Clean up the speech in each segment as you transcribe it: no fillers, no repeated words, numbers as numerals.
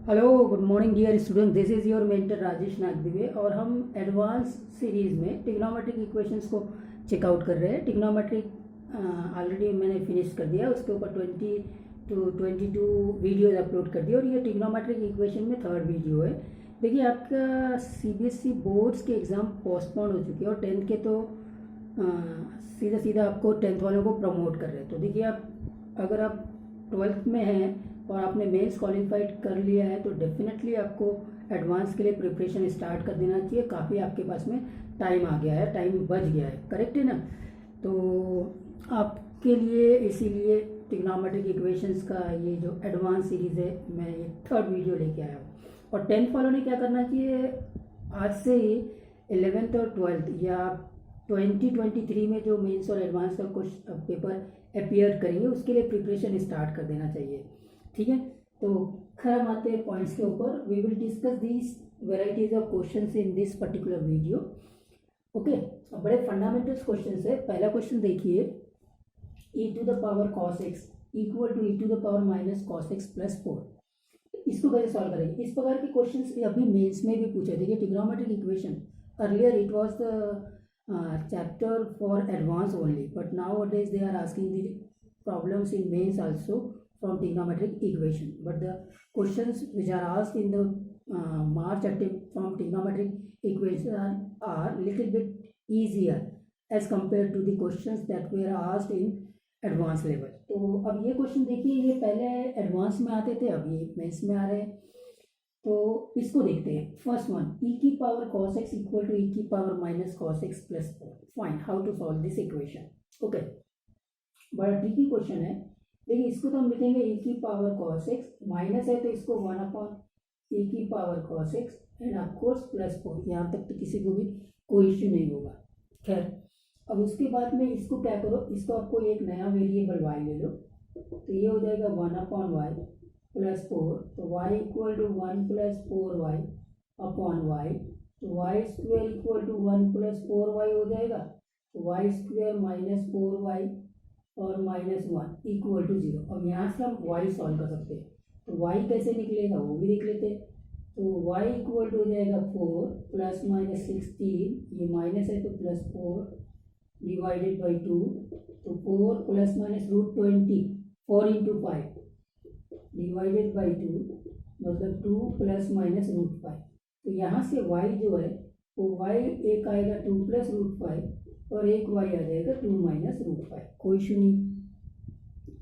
Hello good morning dear student, this is your mentor Rajesh Nagdive और हम advance series में trigonometric equations को check out कर रहे हैं। ट्रिग्नोमेट्रिक ऑलरेडी मैंने फिनिश कर दिया, उसके ऊपर 22 वीडियोज अपलोड कर दिए और ये ट्रिग्नोमेट्रिक इक्वेशन में थर्ड वीडियो है। देखिए, आपका सीबीएसई बोर्ड्स के एग्ज़ाम पोस्टपोन हो चुके हैं और 10th के तो सीधा सीधा आपको 10th वालों को प्रमोट कर रहे हैं। तो देखिए, आप अगर आप 12th में हैं और आपने मेंस क्वालिफाइड कर लिया है तो डेफिनेटली आपको एडवांस के लिए प्रिपरेशन स्टार्ट कर देना चाहिए। काफ़ी आपके पास में टाइम आ गया है, टाइम बच गया है, करेक्ट है ना। तो आपके लिए इसीलिए ट्रिग्नोमेट्रिक इक्वेशंस का ये जो एडवांस सीरीज़ है, मैं ये थर्ड वीडियो लेके आया हूँ। और 10th वालों ने क्या करना चाहिए, आज से ही 11th और 12th या 2023 में जो मेंस और एडवांस का कुछ पेपर अपीयर करेंगे उसके लिए प्रिपरेशन स्टार्ट कर देना चाहिए, ठीक है। तो खैर हम आते हैं पॉइंट्स के ऊपर। We will discuss these varieties of questions in this particular video. Okay, बड़े फंडामेंटल्स क्वेश्चंस है। पहला क्वेश्चन देखिए, e to the power cos x equal to e to the power minus cos x plus 4। इसको कैसे solve करेंगे? इस प्रकार के क्वेश्चंस अभी मेंस में भी पूछे थे। Trigonometric equation earlier it was the chapter for advance only, but nowadays they are asking the problems in mains also from trigonometric equation, but the questions which are asked in the March attempt from trigonometric equation are little bit easier as compared to the questions that were asked in advanced level। तो अब ये question देखिए, ये पहले advance में आते थे, अब ये मेंस में आ रहे हैं। तो इसको देखते हैं। फर्स्ट वन, e की power cos x equal to e की power minus cos x plus 4। Find how to solve this equation. Okay, बड़ा ट्रिकी क्वेश्चन है। देखिए, इसको तो हम लिखेंगे e की पावर cos x, माइनस है तो इसको 1 अपॉन e की power cos x and of course plus 4। यहाँ तक तो किसी को भी कोई इश्यू नहीं होगा। खैर, अब उसके बाद में इसको क्या करो, इसको आपको एक नया वेरिएबल y ले लो, तो ये हो जाएगा 1 अपॉन वाई प्लस 4। तो y equal to 1 plus 4y upon y, तो y square equal to 1 plus 4y हो जाएगा। तो वाई स्क्वेयर माइनस 4y और माइनस 1 इक्वल टू 0। अब यहाँ से हम y सॉल्व कर सकते हैं। तो y कैसे निकलेगा वो भी देख लेते हैं। तो y इक्वल टू हो जाएगा 4 प्लस माइनस 16, ये माइनस है तो प्लस 4 डिवाइडेड बाई 2। तो 4 plus minus root 20, 4 into 5 divided by 2, मतलब 2 प्लस माइनस रूट 5। तो यहाँ से y जो है वो y एक आएगा 2 प्लस रूट 5 और एक y आ जाएगा 2 माइनस रूट 5। कोई इशू नहीं,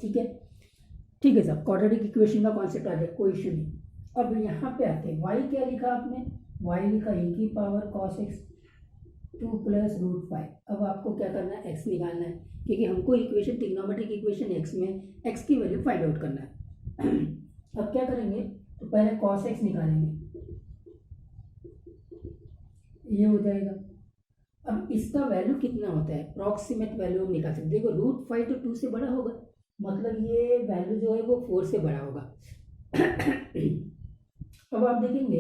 ठीक है। ठीक है साहब, क्वाड्रेटिक इक्वेशन का कॉन्सेप्ट आ गया, कोई इशू नहीं। अब यहाँ पे आते हैं, y क्या लिखा आपने, y लिखा e की power cos x 2 plus root 5। अब आपको क्या करना है, x निकालना है, क्योंकि हमको इक्वेशन ट्रिग्नोमेट्रिक इक्वेशन x में x की वैल्यू फाइंड आउट करना है। अब क्या करेंगे, तो पहले cos x निकालेंगे, ये हो जाएगा। अब इसका वैल्यू कितना होता है, अप्रॉक्सीमेट वैल्यू हम निकाल सकते। देखो, रूट 5 तो 2 से बड़ा होगा, मतलब ये वैल्यू जो है वो 4 से बड़ा होगा। अब आप देखेंगे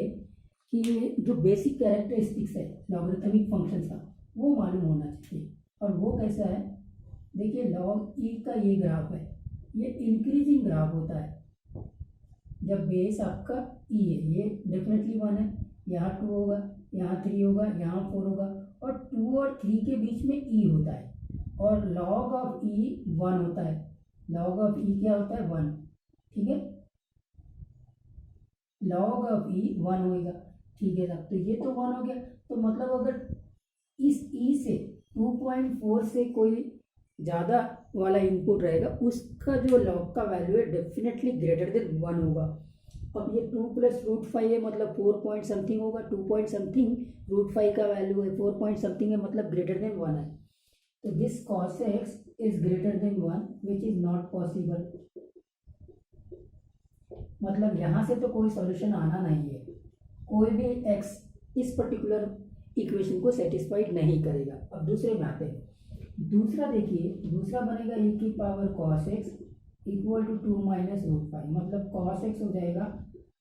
कि जो बेसिक कैरेक्टरिस्टिक्स है लॉगरिथमिक फंक्शन का वो मालूम होना चाहिए। और वो कैसा है, देखिए लॉग ई का ये ग्राफ है, ये इंक्रीजिंग ग्राफ होता है। जब बेस आपका ई है, ये डेफिनेटली 1 है, यहाँ 2 होगा, यहाँ 3 होगा, यहाँ 4 होगा, और 2 और 3 के बीच में ई होता है। और लॉग ऑफ ई 1 होता है। लॉग ऑफ ई क्या होता है, 1, ठीक है। लॉग ऑफ ई 1 होगा, ठीक है साहब। तो ये तो 1 हो गया। तो मतलब अगर इस ई से 2.4 से कोई ज़्यादा वाला इनपुट रहेगा, उसका जो लॉग का वैल्यू है डेफिनेटली ग्रेटर देन 1 होगा। अब ये 2 प्लस रूट 5 है, मतलब 4 पॉइंट समथिंग होगा। 2 पॉइंट समथिंग रूट 5 का वैल्यू है, 4 पॉइंट समथिंग है, मतलब ग्रेटर देन 1 है। तो this cos x is greater than 1 which is not possible. मतलब यहाँ से तो कोई सॉल्यूशन आना नहीं है, कोई भी x इस पर्टिकुलर इक्वेशन को सेटिस्फाइड नहीं करेगा। अब दूसरे में आते हैं। दूसरा देखिए, दूसरा बनेगा e की power cos x equal to 2 minus root 5, मतलब cos x हो जाएगा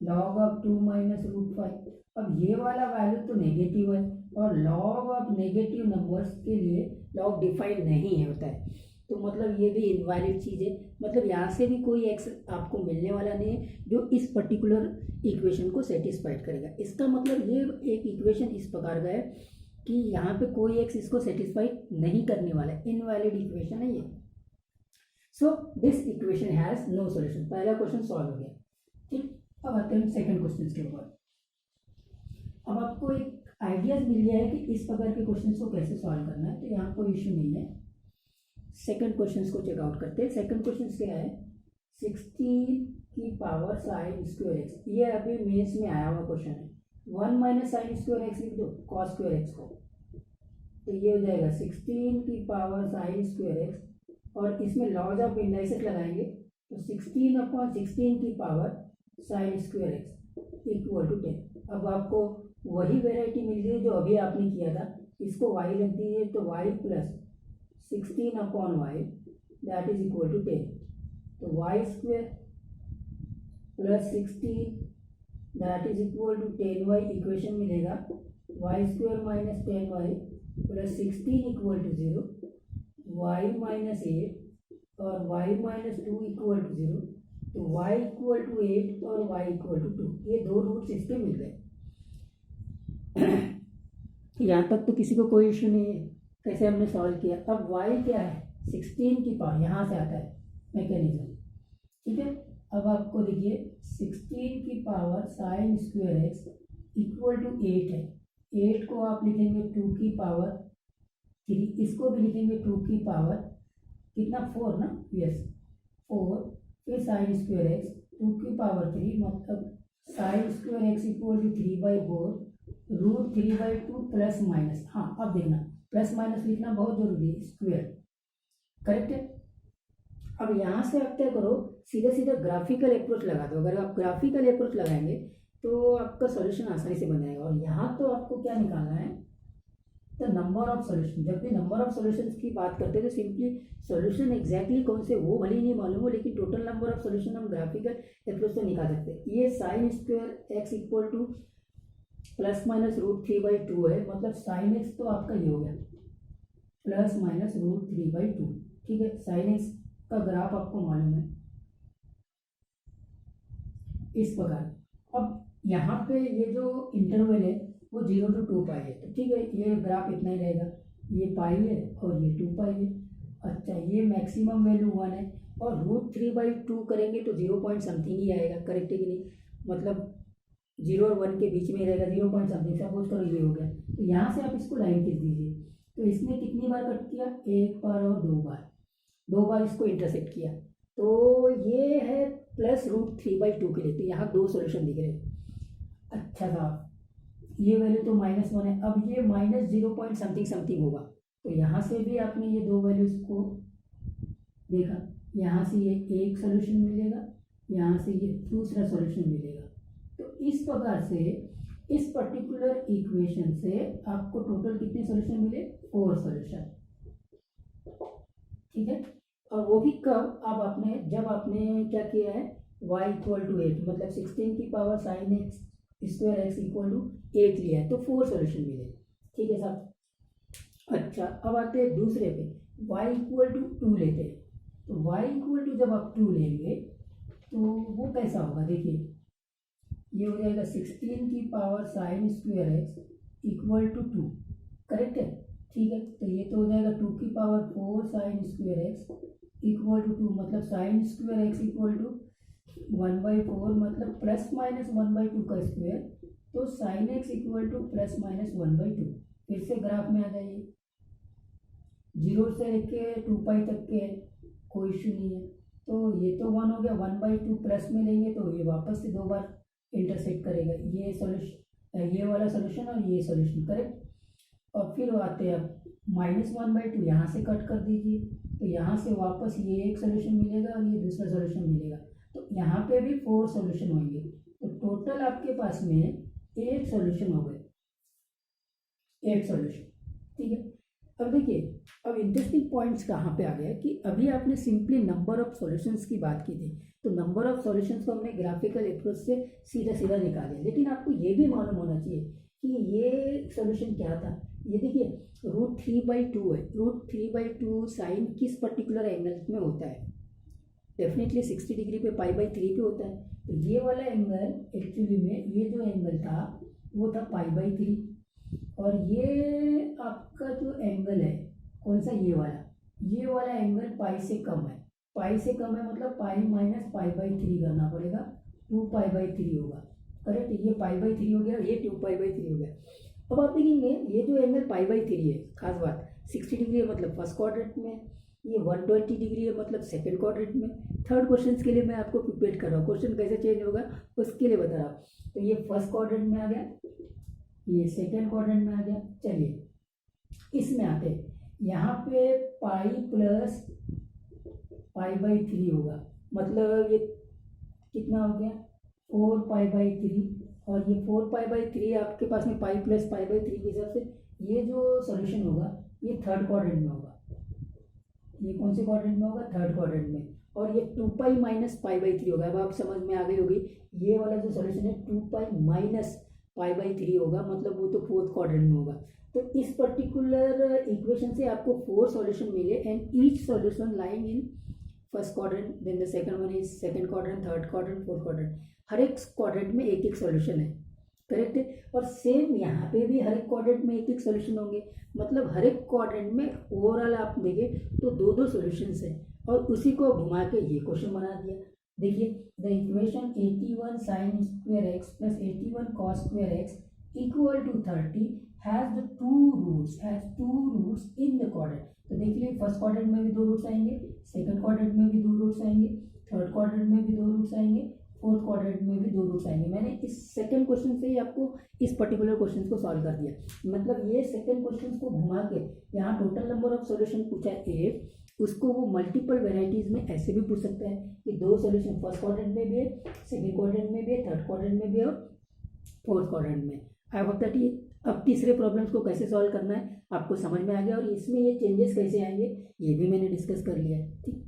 लॉग ऑफ 2 माइनस रूट 5। अब ये वाला वैल्यू तो नेगेटिव है, और लॉग ऑफ नेगेटिव नंबर्स के लिए लॉग डिफाइन नहीं होता है। तो मतलब ये भी इनवैलिड चीज़ है, मतलब यहाँ से भी कोई एक्स आपको मिलने वाला नहीं है जो इस पर्टिकुलर इक्वेशन को सेटिस्फाइड करेगा। इसका मतलब ये एक इक्वेशन इस प्रकार का है कि यहाँ पे कोई एक्स इसको सेटिस्फाइड नहीं करने वाला है, इनवैलिड इक्वेशन है ये। So this equation has no solution. पहला क्वेश्चन सॉल्व हो गया, ठीक। अब आते हैं सेकंड क्वेश्चन के ऊपर। अब आपको एक आइडियाज मिल गया है कि इस प्रकार के क्वेश्चन को कैसे सॉल्व करना है, तो यहाँ कोई इशू नहीं है। सेकंड क्वेश्चन को चेकआउट करते हैं। सेकंड क्वेश्चन क्या है, 16 की पावर साइन स्क्वायर एक्स, ये अभी मेंस में आया हुआ क्वेश्चन है। 1 माइनस साइन स्क्वायर एक्स लिख दो कॉस स्क्वायर एक्स को, तो ये हो जाएगा 16 की पावर साइन स्क्वायर एक्स, और इसमें लॉज ऑफ इंडाइसेट लगाएंगे तो 16/16 की power sine square x equal to 10। अब आपको वही वेराइटी मिल गई जो अभी आपने किया था, इसको y रख दीजिए तो y plus 16/y that is equal to 10। तो y square plus 16 that is equal to 10y equation मिलेगा। Y square minus 10y plus 16 equal to 0, y minus 8 और y माइनस 2 इक्वल टू 0। तो y इक्वल टू 8 और y equal to 2, ये दो roots इसके मिल गए। यहाँ तक तो किसी को कोई इशू नहीं है, कैसे हमने सॉल्व किया। अब y क्या है, 16 की पावर, यहाँ से आता है मैकेनिज्म, ठीक है। अब आपको देखिए 16 की power sine square x equal to 8 है। 8 को आप लिखेंगे 2 की पावर 3, इसको भी लिखेंगे 2 की पावर कितना 4 ना, यस 4, फिर साइन स्क्वायर एक्स 2 की पावर 3, मतलब sine square x equal to 3/4 root 3/2 plus minus. हाँ अब देखना प्लस माइनस लिखना बहुत जरूरी है, स्क्वायर करेक्ट है। अब यहाँ से आप क्या करो, सीधा सीधा ग्राफिकल अप्रोच लगा दो। अगर आप ग्राफिकल अप्रोच लगाएंगे तो आपका सॉल्यूशन आसानी से बन जाएगा। और यहाँ तो आपको क्या निकालना है, द नंबर ऑफ सॉल्यूशन। जब भी नंबर ऑफ सॉल्यूशंस की बात करते हैं तो सिंपली सॉल्यूशन एग्जैक्टली कौन से वो भले ही नहीं मालूम हो, लेकिन टोटल नंबर ऑफ सॉल्यूशन हम ग्राफिकल अप्रोच से निकाल सकते हैं। ये sine square x equal to plus minus root 3/2 है, मतलब साइन एक्स तो आपका ये हो गया प्लस माइनस रूट 3/2, ठीक है। साइन एक्स का ग्राफ आपको मालूम है इस प्रकार। अब यहाँ पे ये जो इंटरवल है वो 0 to 2 पाई है, तो ठीक है ये ग्राफ इतना ही रहेगा, ये पाई है और ये 2 पाई है। अच्छा ये मैक्सिमम वैल्यू 1 है, और रूट 3/2 करेंगे तो 0 पॉइंट समथिंग ही आएगा, करेक्ट है कि नहीं, मतलब 0 और 1 के बीच में रहेगा, 0 पॉइंट समथिंग। सपोज करो ये हो गया, तो यहाँ से आप इसको लाइन खींच दीजिए। तो इसने कितनी बार कट किया, 1 बार और 2 बार, 2 बार इसको इंटरसेक्ट किया। तो ये है प्लस रूट 3/2 के लिए, तो यहाँ 2 सॉल्यूशन दिख रहे हैं। अच्छा था, ये वैल्यू तो -1 है, अब ये माइनस 0 पॉइंट समथिंग समथिंग होगा। तो यहाँ से भी आपने ये 2 वैल्यूज को देखा, यहाँ से ये एक सॉल्यूशन मिलेगा, यहाँ से ये दूसरा सॉल्यूशन मिलेगा। तो इस प्रकार से इस पर्टिकुलर इक्वेशन से आपको टोटल कितने सॉल्यूशन मिले, 4 सॉल्यूशन, ठीक है। और वो भी कब, अब आपने जब आपने क्या किया है, y इक्वल टू 8, मतलब 16 की power sine x square x equal to 8 लिया है, तो 4 सॉल्यूशन मिले, ठीक है साहब। अच्छा अब आते हैं दूसरे पे, y इक्वल टू 2 लेते हैं। तो y इक्वल टू जब आप 2 लेंगे तो वो कैसा होगा, देखिए ये हो जाएगा 16 की power sine square x equal to 2, correct है, ठीक है। तो ये तो हो जाएगा 2 की power 4 sine square x equal to 2, मतलब sine square x equal to 1/4, मतलब प्लस माइनस 1/2 का स्क्वायर, तो sine x equal to plus minus 1/2। फिर से ग्राफ में आ जाइए, 0 से लेके 2 पाई तक के कोई इशू नहीं है। तो ये तो 1 हो गया, 1/2 प्लस में लेंगे तो ये वापस से 2 बार इंटरसेक्ट करेगा, ये सॉल्यूशन, ये वाला सॉल्यूशन और ये सॉल्यूशन, करेक्ट। और फिर आते हैं अब -1/2, यहाँ से कट कर दीजिए, तो यहाँ से वापस ये एक सॉल्यूशन मिलेगा और ये दूसरा सॉल्यूशन मिलेगा, तो यहाँ पे भी 4 सॉल्यूशन होंगे। तो टोटल आपके पास में 8 सॉल्यूशन हो गए, 8 सॉल्यूशन, ठीक है। अब देखिए, अब इंटरेस्टिंग पॉइंट्स कहाँ पे आ गया कि अभी आपने सिंपली नंबर ऑफ सॉल्यूशंस की बात की थी, तो नंबर ऑफ सॉल्यूशंस को हमने ग्राफिकल अप्रोच से सीधा सीधा निकाले, लेकिन आपको ये भी मालूम होना चाहिए कि ये सॉल्यूशन क्या था। ये देखिए √3/2 है, √3/2 साइन किस पर्टिकुलर एंगल में होता है, डेफिनेटली 60 डिग्री पे π/3 पे होता है। तो ये वाला एंगल एक्चुअली में ये जो एंगल था वो था π/3, और ये आपका जो एंगल है कौन सा, ये वाला एंगल पाई से कम है, पाई से कम है मतलब पाई माइनस π/3 करना पड़ेगा, 2π/3 होगा, करेक्ट। ये π/3 हो गया, ये 2π/3 हो गया। अब आप देखेंगे ये जो एंगल π/3 है, खास बात 60 डिग्री है मतलब फर्स्ट क्वाड्रेंट में, ये 120 डिग्री है मतलब सेकंड क्वाड्रेंट में। थर्ड क्वेश्चन के लिए मैं आपको प्रिपेयर कर रहा हूँ, क्वेश्चन कैसे चेंज होगा उसके लिए बता रहा हूँ। तो ये फर्स्ट क्वाड्रेंट में आ गया, ये सेकंड क्वाड्रेंट में आ गया। चलिए इसमें आते हैं, यहाँ पे पाई प्लस π/3 होगा, मतलब ये कितना हो गया 4π/3, और ये 4π/3 आपके पास में पाई प्लस π/3 के हिसाब से ये जो सॉल्यूशन होगा ये थर्ड क्वाड्रेंट में होगा। ये कौन से क्वाड्रेंट में होगा, थर्ड क्वाड्रेंट में, और ये 2π माइनस π/3 होगा। अब आप समझ में आ गई होगी, ये वाला जो सॉल्यूशन है 2π माइनस π/3 होगा, मतलब वो तो फोर्थ क्वाड्रेंट में होगा। तो इस पर्टिकुलर इक्वेशन से आपको 4 सॉल्यूशन मिले, and each solution lying in first quadrant, then the second one is second quadrant, third quadrant, fourth quadrant. हर एक क्वाड्रेंट में एक एक सॉल्यूशन है, करेक्ट है। और सेम यहाँ पे भी हर एक क्वाड्रेंट में एक एक सॉल्यूशन होंगे, मतलब हर एक क्वाड्रेंट में ओवरऑल आप देखें तो 2-2 सॉल्यूशंस है, और उसी को घुमा के ये क्वेश्चन बना दिया। देखिए the equation 81 sin square x plus 81 cos square x equal to 30 has the two roots in the quadrant। तो देखिए फर्स्ट क्वाड्रेंट में भी 2 रूट्स आएंगे, सेकंड क्वाड्रेंट में भी 2 रूट्स आएंगे, थर्ड क्वाड्रेंट में भी 2 रूट्स आएंगे, फोर्थ क्वाड्रेंट में भी 2 रूट्स आएंगे। मैंने इस सेकंड क्वेश्चन से ही आपको इस पर्टिकुलर क्वेश्चन को सॉल्व कर दिया, मतलब ये सेकंड क्वेश्चन को घुमा के यहाँ टोटल नंबर ऑफ सॉल्यूशन पूछा है 8, उसको वो मल्टीपल वेराइटीज में ऐसे भी पूछ सकता है कि 2 सॉल्यूशन फर्स्ट क्वाड्रेंट में भी है, सेकंड क्वाड्रेंट में भी है, थर्ड क्वाड्रेंट में भी है, और फोर्थ क्वाड्रेंट में। आई होप दैट ये अब तीसरे प्रॉब्लम्स को कैसे सॉल्व करना है आपको समझ में आ गया, और इसमें ये चेंजेस कैसे आएंगे ये भी मैंने डिस्कस कर लिया है, ठीक।